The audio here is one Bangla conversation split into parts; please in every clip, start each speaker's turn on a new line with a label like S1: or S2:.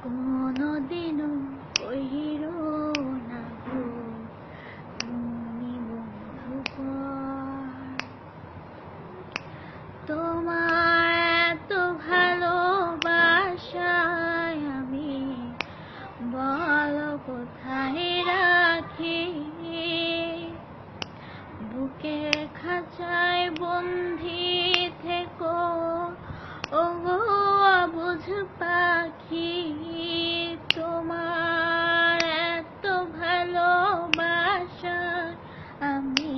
S1: কোনদিনও কহিরো না গো তুমি বন্ধুপর, তোমার এত ভালোবাসায় আমি বলো কোথায় রাখি। বুকের খাঁচায় বন্দি থেকো ওগো অবুঝ পাখি, তোমার এত ভালোবাসা আমি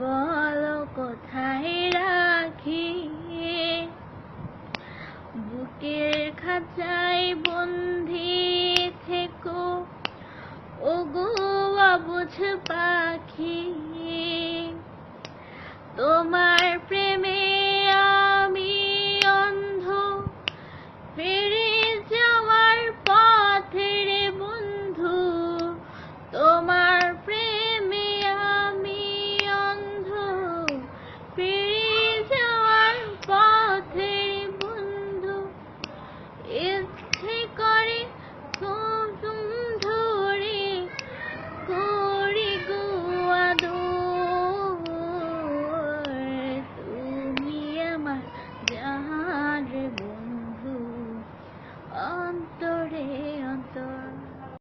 S1: বলো কোথায় রাখি। বুকের খাঁচায় বন্দি থেকো ওগো অবুঝ পাখি, তোমার